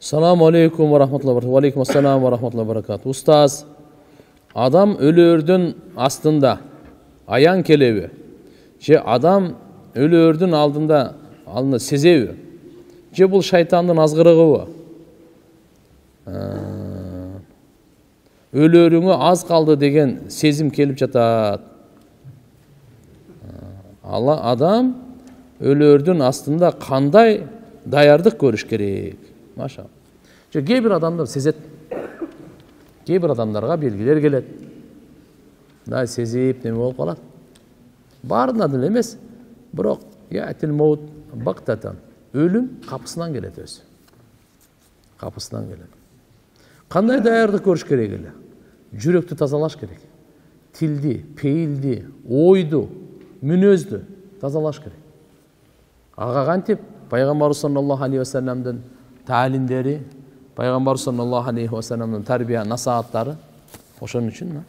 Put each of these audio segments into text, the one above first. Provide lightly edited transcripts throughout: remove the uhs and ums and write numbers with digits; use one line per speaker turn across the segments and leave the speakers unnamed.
Assalamu alaikum wa rahmatullahi wa barakatuh. Wa alaikum assalam wa rahmatullahi wa barakatuh. Ustaz, adam ölürdün astında ayan kelebi. Adam ölürdün aldında sezebi. Bu şeytanın azgırığı. Ölürüngü az kaldı degen sezim kelip jatat. Allah adam ölürdün astında kanday dayardık görüş gerek. Maşallah. Кейбір адамдар сезет. Кейбір адамдарға белгілер келет. Да сезіп неме болып қалады. Барын адыл емес. Бірақ я'тил маут бақтатан. Өлім қапысынан келет өзі. Қапысынан келет. Қандай даярдық көріш керек еле? Жүректі тазалаш керек. Тілді, пейілді, ойды, мүнөзді тазалаш керек. Аға қантеп, Пайғамбар саллаллаху алейхи ва салламдың талимдери, Пайғамбар саллаллаху алейхи ва салламдың тарбия насааттары ошон үчүн.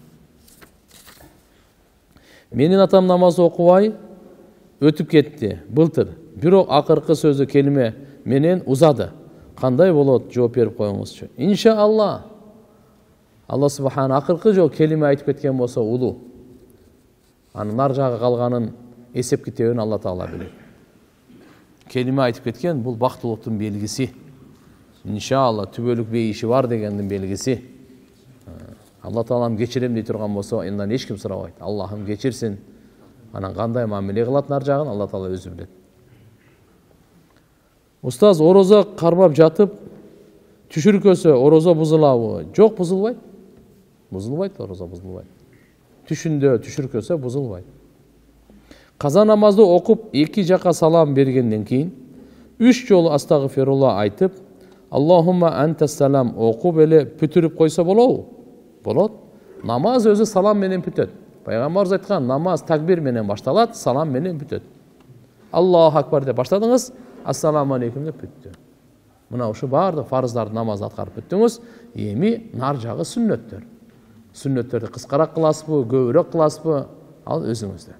Менин атам намаз окубай өтүп кетти былтыр. Бирок акыркы сөзү келиме менен узады. Кандай болот? Жооп берип коюңузчу. Иншаалла. Алла субхана акыркы жол келиме айтып кеткен болсо улуу. Анын нар жагы калганын эсеп китебин Алла Таала билет. Kelime айтып кеткен бұл бактылыктын белгиси. Иншалла түбөлүк бейиши бар дегендин белгиси. Алла Таалам кечирем дей турган болсо, андан эч ким сурабайт. Аллахым кечирсин. Анан кандай мамиле кылат нар жагын Алла Таала өзү билет. Устаз, орозо кармап жатып түшүркөсө орозо бузулабы? Жок, бузулбайт. Бузулбайт, орозо бузулбайт. Түшүндө түшүркөсө бузулбайт. Каза намазды окуп, эки жака салам бергенден кийин 3 жолу астагфирулла айтып, Аллахумма антас салам окуп эле бүтүрүп койсо болобу? Болот. Намаз өзү салам менен бүтөт. Пайгамбарыбыз айткан, намаз такбир менен башталат, салам менен бүтөт. Аллаху акбар деп баштадыңыз, ассаламу алейкум деп бүттү. Мына ушу баардык фарыздарды намаз аткарып бүттүңүз, эми нар жагы сүннөттөр. Сүннөттөрдү кыскараак кыласызбы, көбүрөөк кыласызбы? Ал өзүңүздө.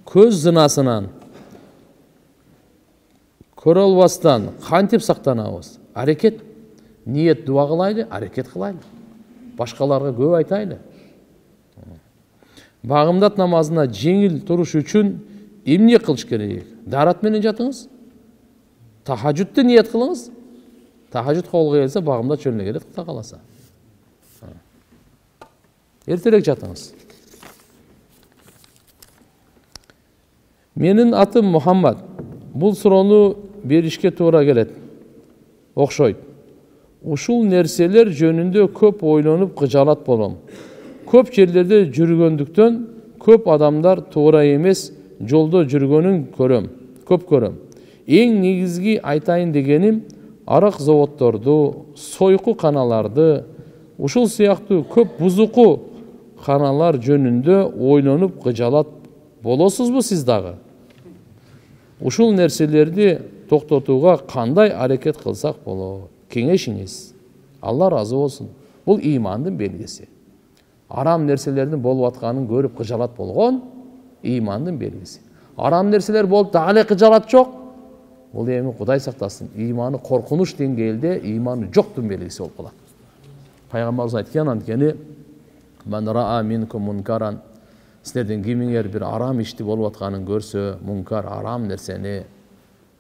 Көз зынасынан көрө албастан кантип сактанабыз? Аракет, ниет дуа кылайлы, аракет кылайлы. Башкаларга көп айтайлы. Багымдат намазына жеңил туруш үчүн эмне кылыш керек? Дарат менен жатыңыз. Тахажжудты ниет кылыңыз. Тахажжуд колго келсе, багымдат чөлүнө келет, Кудай кааласа. Эртерээк жатыңыз. Менин атым Мухаммад. Бул суроону беришке туура келет. Окшойт. Ушул нерселер жөнүндө көп ойлонуп кыжалат болом. Көп жерлерде жүргөндүктөн көп адамдар туура эмес жолдо жүргөнүн көрөм. Көп көрөм. Эң негизги айтайын дегеним, арак заводдорду, сойку каналарды, ушул сыяктуу көп бузуку каналар жөнүндө ойлонуп кыжалат болосузбу сиз дагы? Ушул нерселерди токтотууга кандай аракет кылсак болот? Кеңешиңиз. Алла разы болсун. Бул имандын белгиси. Арам нерселердин болуп атканын көрүп кыжалат болгон имандын белгиси. Арам нерселер болуп дагы кыжалат жок. Бул эми Кудай сактасын, иманы коркунуч деңгээлде иманы жоктун белгиси болуп калат. Пайгамбарыбыз айткан, анткени "Ман раа минкум мункаран", силерден кимиңер бир арам ишти болуп атканын көрсө, мункар арам нерсени,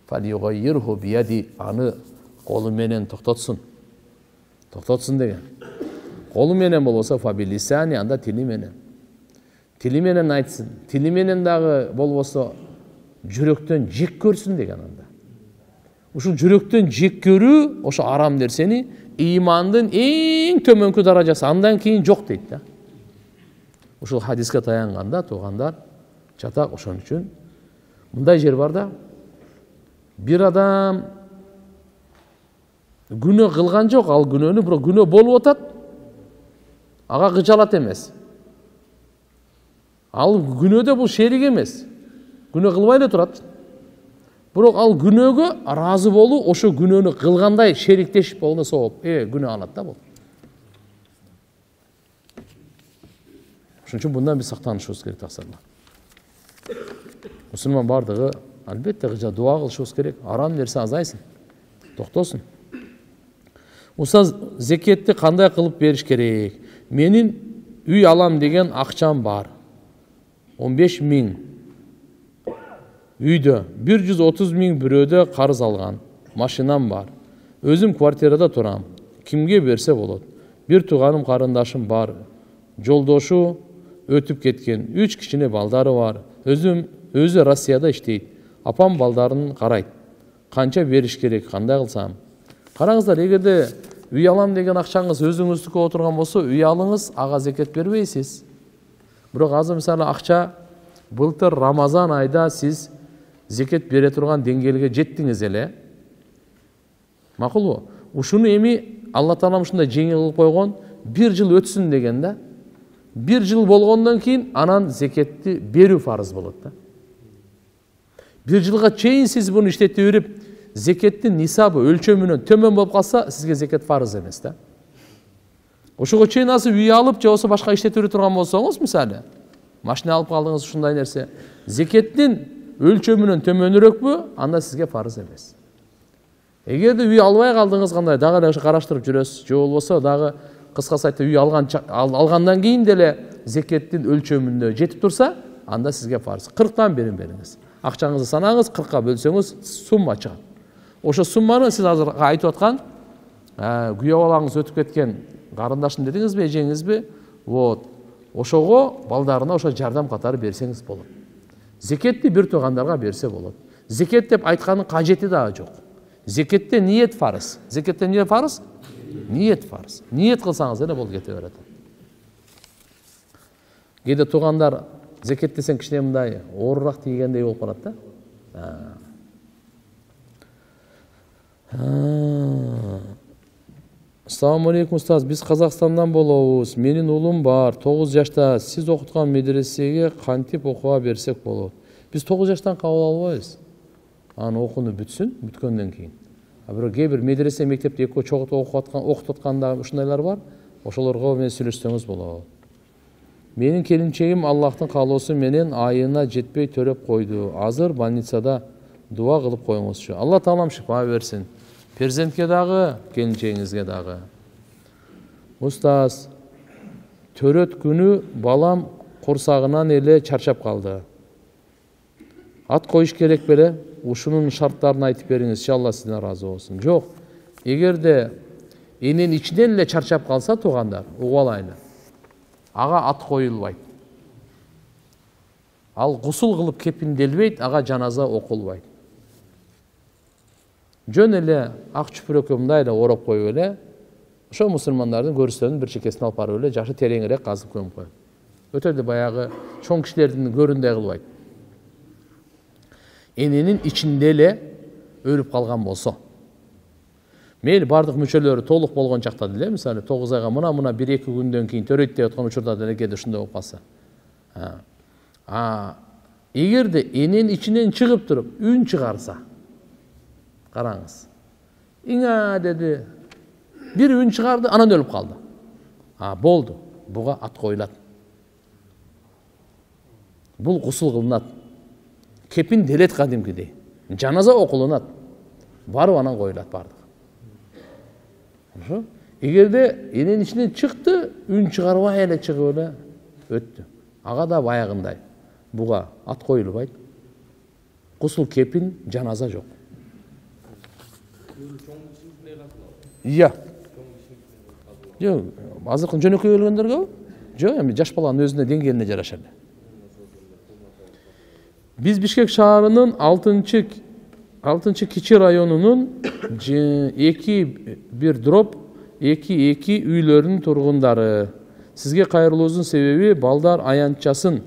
"Фалюгаййирху бияди", аны колу менен токтотсун. Токтотсун деген. Колу менен болбосо фабилисани, анда тили менен. Тили менен айтсын. Тили менен дагы болбосо жүрөктөн жек көрсүн деген анда. Ушул жүрөктөн жек көрүү, ошо арам нерсени имандын эң төмөнкү даражасы, андан кийин жок дейт да. Ушул хадиске таянганда туугандар жатак, ошон үчүн мындай жер бар да. Бир адам күнөө кылган жок, ал күнөөнү бирок күнөө болуп атат. Ага кыжалат эмес. Ал күнөөдө бул шерик эмес. Күнөө кылбай эле турат. Бирок ал күнөөгө ыраазы болуу, ошо күнөөнү кылгандай шериктешип болгондо сооп, күнөө алат да бул. Ошон үчүн мындан биз сактанышыбыз керек тақсырла. Мусулман бардыгы Албетте дуа кылышыбыз керек. Арам нерсе азайсын, токтосун. Устаз, зекетти кандай кылып бериш керек? Менин үй алам деген акчам бар. 15 000 үйдө, 130 000 бирөөдө карыз алган. Машинам бар. Өзүм квартирада турам. Кимге берсе болот? Bir тууганым карындашым бар. Жолдошу өтүп кеткен. 3 кичине балдары бар. Өзү Россияда иштейт. Апам балдарын карайт. Канча бериш керек, кандай кылсам? Караңыздар, эгерде үй алам деген акчаңыз өзүңүздүкү отурган болсо, үй алыңыз, ага зекет бербейсиз. Бирок азыр мисалы акча былтыр Рамазан айда сиз зекет бере турган деңгээлге жеттиңиз эле. Макулбу? Ушуну эми Алла Таалам ушундай жеңил кылып койгон, 1 жыл өтсүн деген да. 1 жыл болгондон кийин анан зекетти берүү фарыз болот да. 1 жылга чейин сиз буну иштете берип, зекеттин нисабы өлчөмүнөн төмөн болуп калса, сизге зекет фарыз эмес да. Ошого чейин азыр үй алып, же болбосо башка иштете бере турган болсоңуз, мисалы, машина алып калдыңыз, ушундай нерсе, зекеттин өлчөмүнөн төмөнүрөкпү, анда сизге фарыз эмес. Эгерде үй албай калдыңыз, кандай дагы эле караштырып жүрөсүз, же болбосо дагы кыскасы айтты үй алгандан кийин деле зекеттин өлчөмүндө жетип турса, анда сизге фарыз. 40тан берин бериңиз. Акчаңызды санаңыз, 40ка бөлсөңүз сумма чыгат. Ошо сумманы сиз азыр айтып аткан күйөө балаңыз өтүп кеткен карындашым дедиңизби, эжеңизби? Вот. Ошого балдарына ошо жардам катары берсеңиз болот. Зекетти бир туугандарга берсе болот. Зекет деп айтканын кажети дагы жок. Зекетте ниет фарыз. Зекетте эмне фарыз? Ниет фарыз. Ниет кылсаңыз эле болуп кете берет. Кээде туугандар зекет десең кичине мындай оорураак тийгендей болуп калат да. Ассаламу алейкум устаз, биз Казакстандан болобуз. Менин уулум бар, 9 жашта. Сиз окуткан медресеге кантип окууга берсек болот? Биз 9 жаштан кабыл албайбыз. Аны окууну бүтсүн, бүткөндөн кийин. Бирок кээ бир медресе, мектепте экөө чогулуп окутуп атканда ушундайлар бар. Ошолорго менен сүйлөшсөңүз болот. Менин келинчегим Аллахтын каалоосу менен айына жетпей төрөп койду. Азыр больницада, дуа кылып коюңузчу. Алла Таалам шифа берсин. Перзентке дагы, келинчегиңизге дагы. Устаз, төрөт күнү балам курсагынан эле чарчап калды. Ат коюш керек беле? Ушунун шарттарын айтып бериңиз, иншалла сизден разы болсун. Жок, эгерде эненин ичинен эле чарчап калса туугандар, угуп алайлы. Ага ат коюлбайт. Ал гусул кылып кепинделбейт, ага жаназа окулбайт. Жөн эле ак чүпүрөккө мындай эле ороп коюп эле, ошо мусулмандардын көрүстөрүнүн бир чекесине алып барып эле жакшы тереңирээк казып көмүп коюп. Өтө эле баягы чоң кишилердин көрүндөй кылбайт. Эненин ичинде эле өлүп калган болсо, мейли бардык мүчөлөрү толук болгон чакта деле, мисалы 9 айга мына 1-2 күндөн кийин төрөйт деп аткан учурда деле кээде ушундай болуп калса. Эгерде эненин ичинен чыгып туруп үн чыгарса, караңыз. Иңа деди, бир үн чыгарды, анан өлүп калды. Болду. Буга ат коюлат. Бул гусул кылынат. Кепин делет кадимкидей. Жаназа окулунат. Барып анан коюлат бардык. Ошо. Эгерде эненин ичинен чыкты, үн чыгарбай эле чыгып эле өттү. Ага да баягындай. Буга ат коюлбайт. Гусул кепин, жаназа жок. Iya. Жок, азыркы жөнөкөй өлгөндөргө? Жок, эми жаш баланын өзүнө деңгээлине жараша эле. Биз Бишкек шаарынын 6-чы кичи районунун 2-1/2 үйлөрүнүн тургундары. Сизге кайрылуубуздун себеби балдар аянтчасын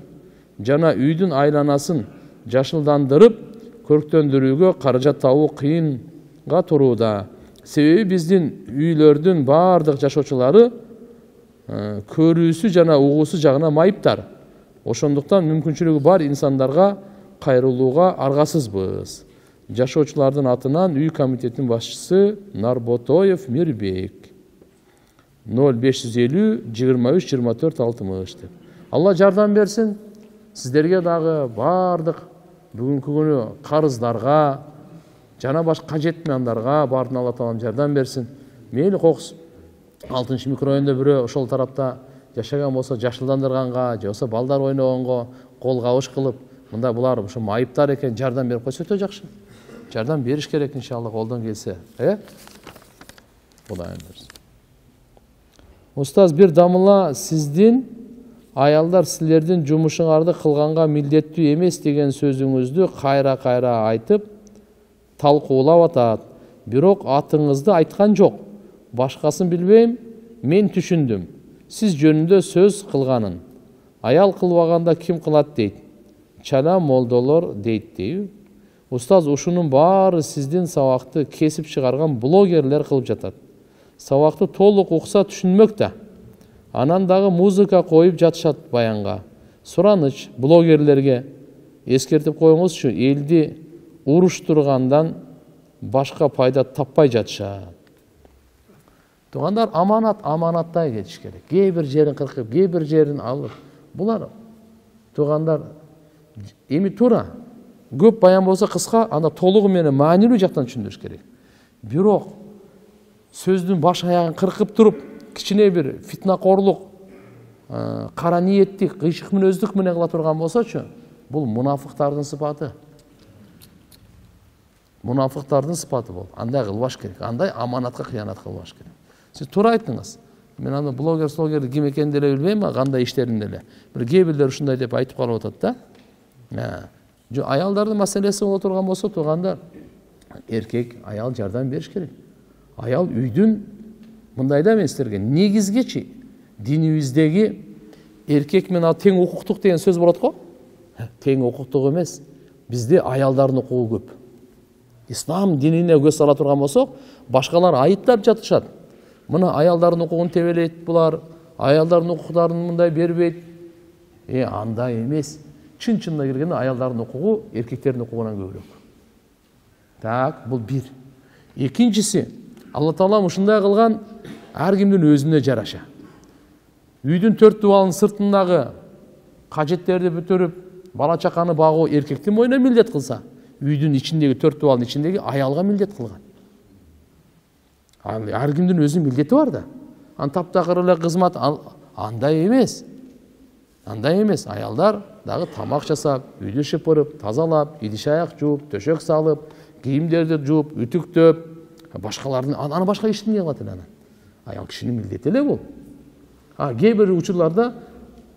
жана үйдүн айланасын жашылдандырып, көрктөндүрүүгө каражат табуу кыйынга турууда. Себеби биздин үйлөрдүн бардык жашоочулары көрүүсү жана угуусу жагынан майыптар. Ошондуктан мүмкүнчүлүгү бар инсандарга кайрылууга аргасызбыз. Жашоочулардын атынан үй комитетинин башчысы Нарботоев Мирбек. 0550 23 24 60 деп. Алла жардам берсин. Сиздерге дагы бардык бүгүнкү күнү карыздарга жана башка кажетмандарга баардыгына Алла таалам жардам берсин. Мейли кокус 6 микрорайондо бирөө ошол тарапта жашаган болсо жашылдандырганга же болбосо балдар ойногонго кол кабыш кылып, мында булар ошо майыптар экен, жардам берип койсо өтө жакшы. Жардам бериш керек иншалла, колдон келсе. Кудайым берсин. Устаз, бир дамыла сиздин аялдар силердин жумушуңарды кылганга милдеттүү эмес деген сөзүңүздү кайра айтып талкуулап атат. Бирок атыңызды айткан жок. Башкасын билбейм, мен түшүндүм. Сиз жөнүндө сөз кылганын. Аял кылбаганда ким кылат дейт. Чала молдолор дейт дейби. Устаз, ушунун баары сиздин сабакты кесип чыгарган блогерлер кылып жатат. Сабакты толук укса түшүнмөк да. Анан дагы музыка коюп жатышат баянга. Сураныч блогерлерге эскертип коюңузчу, элди уруштургандан башка пайда таппай жатышат. Тугандар, аманаттай кетиш керек. Кээ бир жерин кыркып, кээ бир жерин алып. Булар тугандар эми туура. Көп баян болсо кыска, анда толугу менен маанилүү жактан түшүндүрүш керек. Бирок сөздүн баш аягын кыркып туруп, кичине бир фитнакорлук, кара ниеттик, кыйшык мүнөздүк менен кыла турган болсочу, бул мунафыктардын сыпаты. Мунафыктардын сыпаты бул. Андай кылбаш керек. Андай аманатка кыянат кылбаш керек. Сиз туура айттыңыз. Мен анда блогер ким экенин деле билбейм, кандай иштерин деле. Бир кээ бирлер ушундай деп айтып калып атат да. Аялдардын маселеси боло турган болсо, туугандар, эркек, аял жардам бериш керек. Аял үйдүн мындай да мен силерге негизгечи динибиздеги эркек менен тең укуктук деген сөз болот го. Тең укуктук эмес. Бизде аялдардын укугу көп. Ислам динине көз сала турган болсок, башкалар айыптап жатышат. Мына аялдардын укугун тебелейт булар, аялдардын укуктарын мындай бербейт. Андай эмес. Чын-чынына келгенде аялдардын укугу эркектердин укугунан көбүрөөк. Так, бул бир. Экинчиси, Алла Таалам ушундай кылган, ар кимдин өзүнө жараша. Үйдүн төрт дубалынын сыртындагы кажеттерди бүтүрүп, бала чаканы багуу эркектин мойнуна милдет кылса, үйдүн ичиндеги төрт дубалдын ичиндеги аялга милдет кылган. Ар кимдин өзүнүн милдети бар да. Таптакыр эле кызмат андай эмес. Андай эмес. Аялдар дагы тамак жасап, үйдү шыпырып, тазалап, идиш аяк жууп, төшөк салып, кийимдерди жууп, ütүктөп, башкалардын аны башка ишти эмне кылат эле анан? Аял кишинин милдети эле бул. Кээ бир учурларда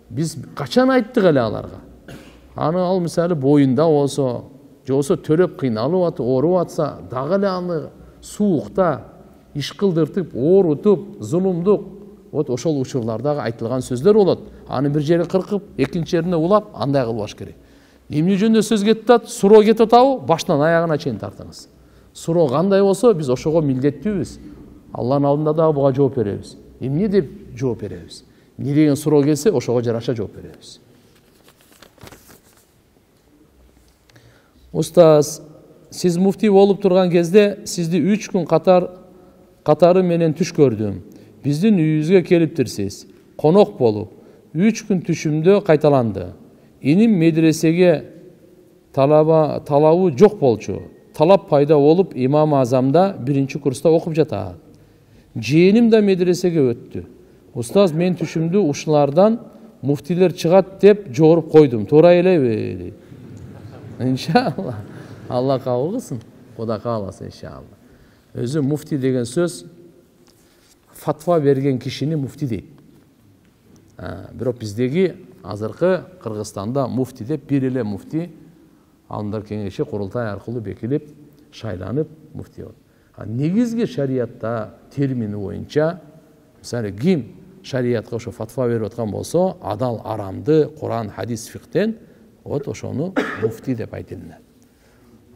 биз качан айттык эле аларга. Ал мисалы боюнда болсо, же болсо төрөп кыйналып атып, ооруп атса, дагы эле аны суукта иш кылдыртып, оорутуп, зулумдук, ошол учурлардагы айтылган сөздөр болот. Аны бир жери кыркып, экинчи жерине улап, андай кылбаш керек. Эмне жөнүндө сөз кетип атат, суроо кетип атабы, баштан аягына чейин тартыңыз. Суроо кандай болсо, биз ошого милдеттүүбүз. Алланын алдында дагы буга жооп беребиз. Эмне деп жооп беребиз? Эмне деген суроо келсе, ошого жараша жооп беребиз. Устаз, сиз муфтий болуп турган кезде сизди 3 күн катары менен түш көрдүм. Биздин үйүбүзгө келиптирсиз. Конок болуп, 3 күн түшүмдө кайталанды. Иним медресеге талабы жок болчу. Талап пайда болуп, имам Азамда 1-чи курста окуп жатат. Жээним да медресеге өттү. Устаз, мен түшүмдү ушулардан муфтилер чыгат деп жогоруп койдум. Туура элеби? Иншалла. Алла кабыл кылсын. Кудай кааласа иншалла. Өзү муфти деген сөз фатва берген кишини муфти дейт. Бирок биздеги азыркы Кыргызстанда муфти деп бир эле муфти Алымдар кеңеши курултай аркылуу бекилип, шайланып муфти болот. Негизги шариятта термини боюнча, мисалы ким шариятка ошо фатва берип аткан болсо, адал арамды Куран, хадис, фиктен ошону муфти деп айтылат.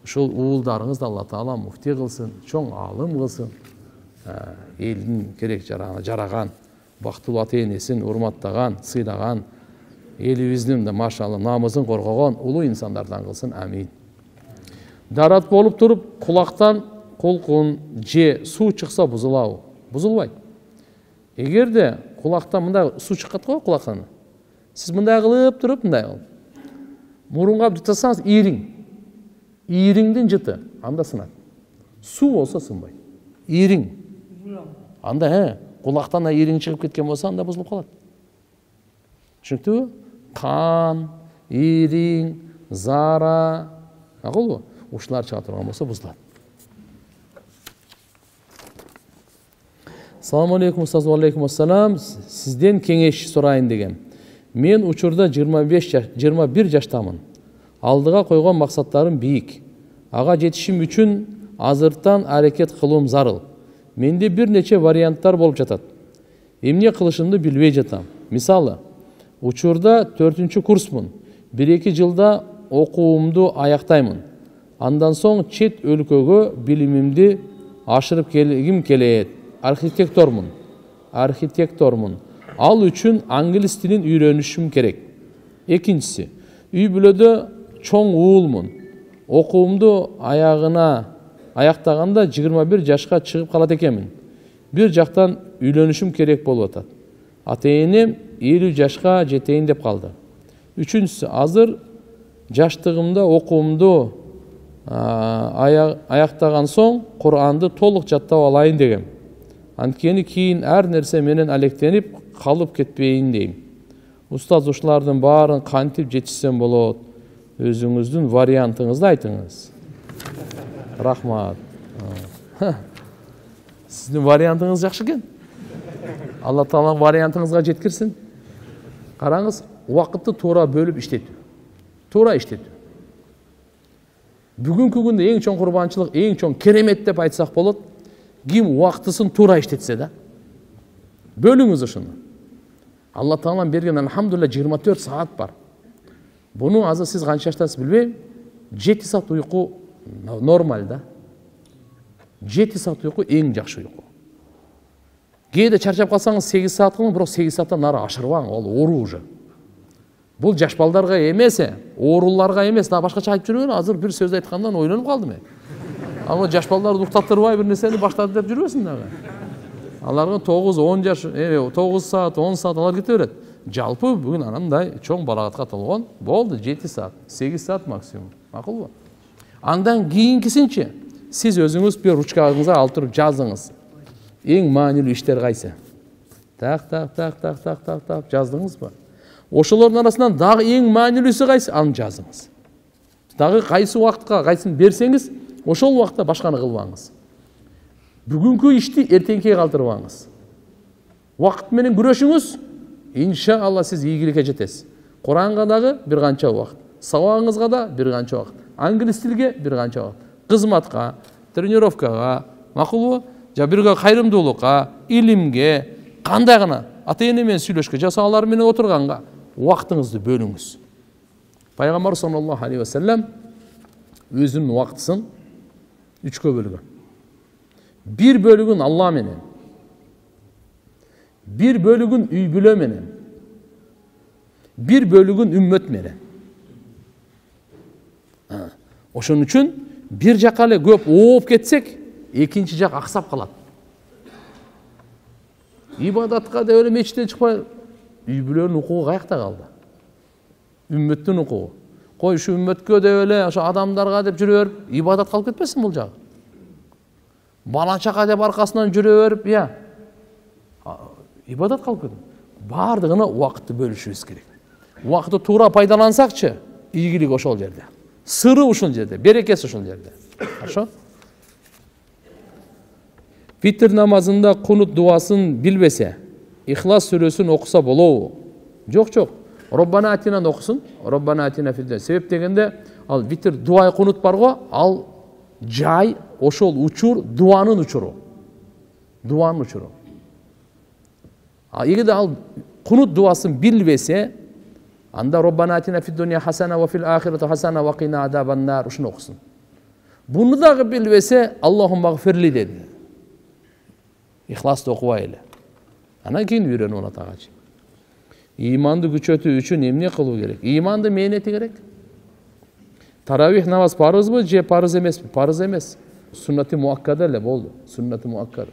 Ушул уулдарыңызды Алла Таала муфти кылсын, чоң алым кылсын. Элдин керек жараган, бактылуу ата-энесин урматтаган, сыйлаган, элибиздин да машалла намысын коргогон улуу инсандардан кылсын. Амин. Дарат болуп туруп, кулактан кулкун же суу чыкса бузулабы? Бузулбайт. Эгерде кулактан мындай суу чыкат го кулактан, сиз мындай кылып туруп, мындай кылып мурунга бүтүп тастасаңыз, ириң. Ириңдин жыты анда сынат. Су болса сынбайт. Ириң. Анда кулактан ириң чыгып кеткен болса анда бузулуп калат. Түшүнүктүбү? Кан, ириң, зара, макулбу? Ушулар чыга турган болсо бузулат. Assalamu alaikum, ustazu alaikum assalam. Sizden kеңеш сурайын деген. Мен учурда 21 жаштамын. Алдыга койгон максаттарым бийик. Ага жетишим үчүн азыртан аракет кылуум зарыл. Менде бир нече варианттар болуп жатат. Эмне кылышымды билбей жатам. Мисалы, учурда 4-чү курсмун. 1-2 жылда окуумду аяктаймын. Андан соң чет өлкөгө билимимди ашырып келгим келет. Архитектормун. Ал үчүн англис тилин үйрөнүшүм керек. Экинчиси, үй бүлөдө чоң уулмун. Окуумду аяктаганда 21 жашка чыгып калат экенмин. Бир жактан үйлөнүшүм керек болуп атат. Ата-энем 50 жашка жетейин деп калды. Үчүнчүсү, азыр жаштыгымда окуумду аяктаган соң Куранды толук жаттап алайын дегем. Анткени кийин ар нерсе менен алектенип калып кетпейин дейм. Устаз, ушулардын баарын кантип жетишсем болот? Өзүңүздүн вариантыңызды айтыңыз. Рахмат. Сиздин вариантыңыз жакшы экен. Алла Таала вариантыңызга жеткирсин. Караңыз, убакытты туура бөлүп иштетүү. Туура иштетүү. Бүгүнкү күндө эң чоң курбанчылык, эң чоң керемет деп айтсак болот. Ким убактысын туура иштетсе да. Бөлүңүз ушуну. Алла Таалам берген алхамдулилла 24 саат бар. Буну азыр сиз канча жаштасыз билбейм. 7 саат уйку нормал да. 7 саат уйку эң жакшы уйку. Кээде чарчап калсаңыз 8 саат кылың, бирок 8 сааттан нары ашырбаң, ал оору уже. Бул жаш балдарга эмес, ооруларга эмес, да башкача айтып жүрөбүр. Азыр бир сөз айткандан ойлонуп калдым мен. Ама жаш балдарды уктаттырбай бир нерсени баштады деп жүрбөсүн дагы. Аларга 9-10 жаш, 9 саат, 10 саат алар кете берет. Жалпы бүгүн анандай чоң балагатка толгон болду 7 саат, 8 саат максимум. Макулбу? Андан кийинкисинчи сиз өзүңүз бир ручкаңызга алып туруп жазыңыз. Эң маанилүү иштер кайсы? Так жаздыңызбы? Ошолордун арасынан дагы эң маанилүүсү кайсы? Аны жазыңыз. Дагы кайсы убакытка кайсын берсеңиз, ошол убакытта башканы кылбаңыз. Бүгүнкү ишти эртеңкиге калтырбаңыз. Убакыт менен күрөшүңүз, иншалла сиз ийгиликке жетесиз. Куранга дагы бир канча убакыт, сабагыңызга да бир канча убакыт, англис тилге бир канча убакыт, кызматка, тренировкага, макулбу? Бирге кайрымдуулукка, илимге, кандай гана ата-эне менен сүйлөшкө, жасаалар менен отурганга убактыңызды бөлүңүз. Пайгамбар саллаллаху алейхи ва саллям өзүнүн убактысын 3кө бөлгөн. Bir bölügün Allah menен, bir bölügün үй бүлө менен, bir bölügün ümmet menен. Ошон үчүн бир жакка эле көп ооп кетсек, экинчи жак аксап калат. Ибадатка деп эле мечиттен чыкпай, үй бүлөнүн укугу каякта калды? Үммөттүн укугу. Кой ушу үммөткө деп эле, ошо адамдарга деп жүрө берип, ибадат калып кетпесин бул жагы? Бала чака деп аркасынан жүрө берип, ибадат калып кетти. Бардыгына убакытты бөлүшүбүз керек. Убакытты туура пайдалансакчы, ийгилик ошол жерде. Сыры ушул жерде, берекеси ушул жерде. Хорошо? Витр намазында кунут дуасын билбесе, Ихлас сүрөсүн окуса болобу? Жок. Роббана атинаны окусун. Роббана атина фидде. Себеп дегенде, ал витр дуа кунут барго, ал жай, ошол учур дуанын учуру. Дуанын учуру. Эгерде ал кунут дуасын билбесе, анда Роббана атина фид дуния хасана ва фил ахирати хасана ва кина адабан нар ушуну окусун. Буну дагы билбесе, Аллахумма гфирли деди. Ихласты окубай эле. Анан кийин үйрөнүп алат агачы. Иманды күчөтүү үчүн эмне кылуу керек? Иманды мээнети керек. Таравих намаз парызбы же парыз эмеспи? Парыз эмес. Суннати муаккада эле болду. Суннати муаккада.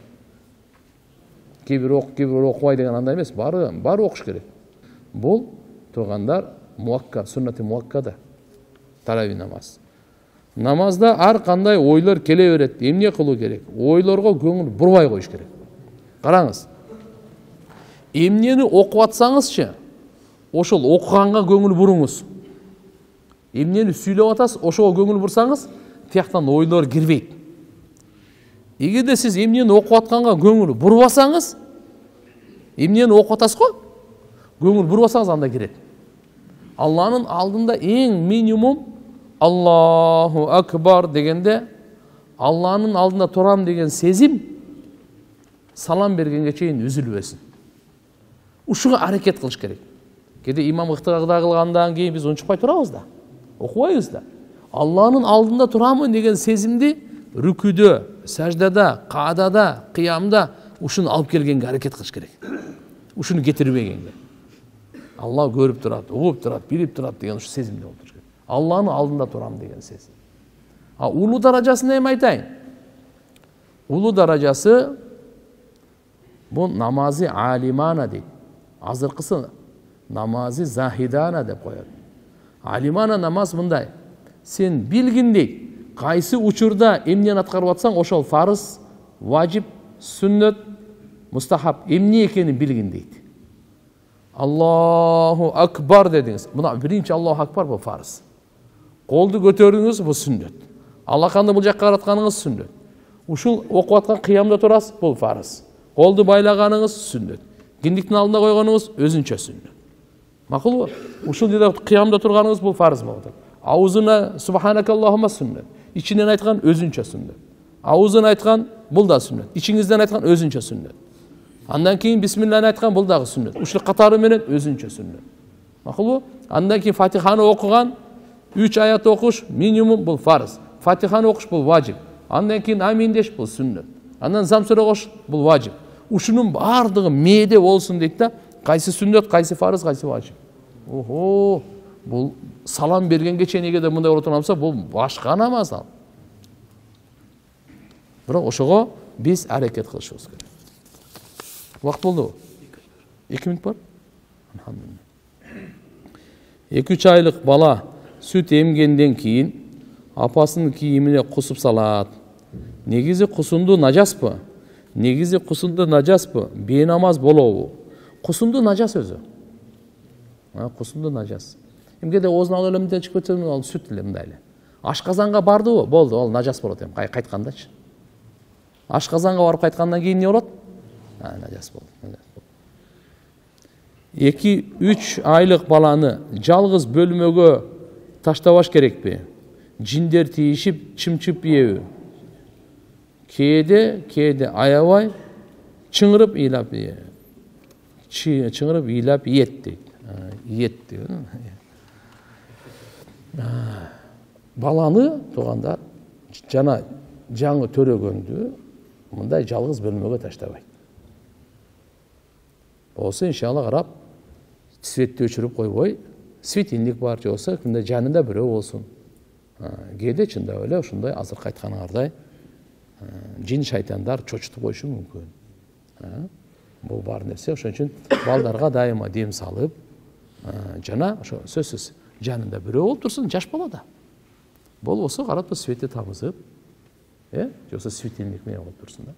Кибир окубай деген андай эмес. Бары окуш керек. Бул тургандар муаккад, суннати муаккада. Таравих намаз. Намазда ар кандай ойлор келе берет. Эмне кылуу керек? Ойлорго көңүл бурбай коюш керек. Караңыз. Эмнени окуп атсаңызчы, ошол окуганга көңүл буруңуз. Эмнени сүйлөп атасыз, ошого көңүл бурсаңыз, тияктан ойлор кирбейт. Эгерде сиз эмнени окуп атканга көңүл бурбасаңыз, эмнени окуп атасыз го? Көңүл бурбасаңыз анда кирет. Алланын алдында эң минимум Аллаху акбар дегенде, Алланын алдында турам деген сезим салам бергенге чейин үзүлбөсүн. Ушуга аракет кылыш керек. Кээде имам ыктыгада кылгандан кийин биз унчукпай турабыз да, окубайбыз да. Алланын алдында турамын деген сезимди рүкүдө, саждада, каадада, кыямда ушуну алып келгенге аракет кылыш керек. Ушуну кетирбегенге. Алла көрүп турат, угуп турат, билип турат деген ушу сезимде болуш керек. Алланын алдында турам деген сезим. Улуу даражасын эми айтайын. Улуу даражасы бул намази алимана дейт. Азыркысы намази захидана деп коет. Алимана намаз мындай. Сен билгин дейт. Кайсы учурда эмнени аткарып атсаң, ошол фарыз, важип, сүннөт, мустахаб эмне экенин билгин дейт. Аллаху акбар дедиңиз. Мына биринчи Аллаху акбар бул фарыз. Колду көтөрүңүз, бул сүннөт. Алаканды бул жакка каратканыңыз сүннөт. Ушул окуп аткан кыямда турасыз, бул фарыз. Колду байлаганыңыз сүннөт. Киндиктин алдына койгонуңуз өзүнчө сүннөт. Макулбу? Ушул жерде кыямда турганыңыз бул фарыз болот. Аузуна субханакаллахума сүннөт. İçinden aytқан өзүнчө сүннөт. Аузын айткан бул да сүннөт. İçиңизден айткан өзүнчө сүннөт. Андан кийин бисмиллахи айткан бул дагы сүннөт. Ушул катары менен өзүнчө сүннөт. Макулбу? Андан кийин Фатиханы окуган 3 аят окуш минимум бул фарыз. Фатиханы окуш бул важип. Андан кийин амин деш бул сүннөт. Андан зам сурагош бул важип. Ушунун бардыгы мээде болсун дейт да, кайсы сүннөт, кайсы фарыз, кайсы важип. Охо, бул салам бергенге чейин эгерде мындай боло турганса, бул башка намаз ал. Бирок ошого биз аракет кылышыбыз керек. Убакыт болдубу? 2 мүнөт бар. 2-3 айлык бала сүт эмгенден кийин апасынын кийимине кусуп салат. Негизи кусунду нажаспы? Негизи кусунду нажаспы? Бейнамаз болобу? Кусунду нажас өзү. Кусунду нажас. Эмгеде оозун алып элемден чыгып кетсем, ал сүт эле мындай эле. Ашказанга бардыбы? Болду, ал нажас болот эми. Кайткандачы. Ашказанга барып кайткандан кийин эмне болот? Нажас болот. 2-3 айлык баланы жалгыз бөлмөгө таштабаш керекпи? Жиндер тийишип, чымчып ийеби? Кээде аябай чыңырып ыйлап ийет дейт. Ийет дейт. Баланы туугандар жана жаңы төрөгөндү мындай жалгыз бөлмөгө таштабайт. Болсо иншалла карап светти өчүрүп койбой, светильник бар же болсо кимде жанында бирөө болсун. Кээде чындап эле ушундай азыркы айтканыңардай жин шайтандар чочутуп коюшу мүмкүн. Бул бар нерсе, ошон үчүн балдарга дайыма дем салып, жана ошо сөзсүз жанында бирөө болуп турсун, жаш балада. Болбосо карап светти табызып, же болсо светильник менен болуп турсун да.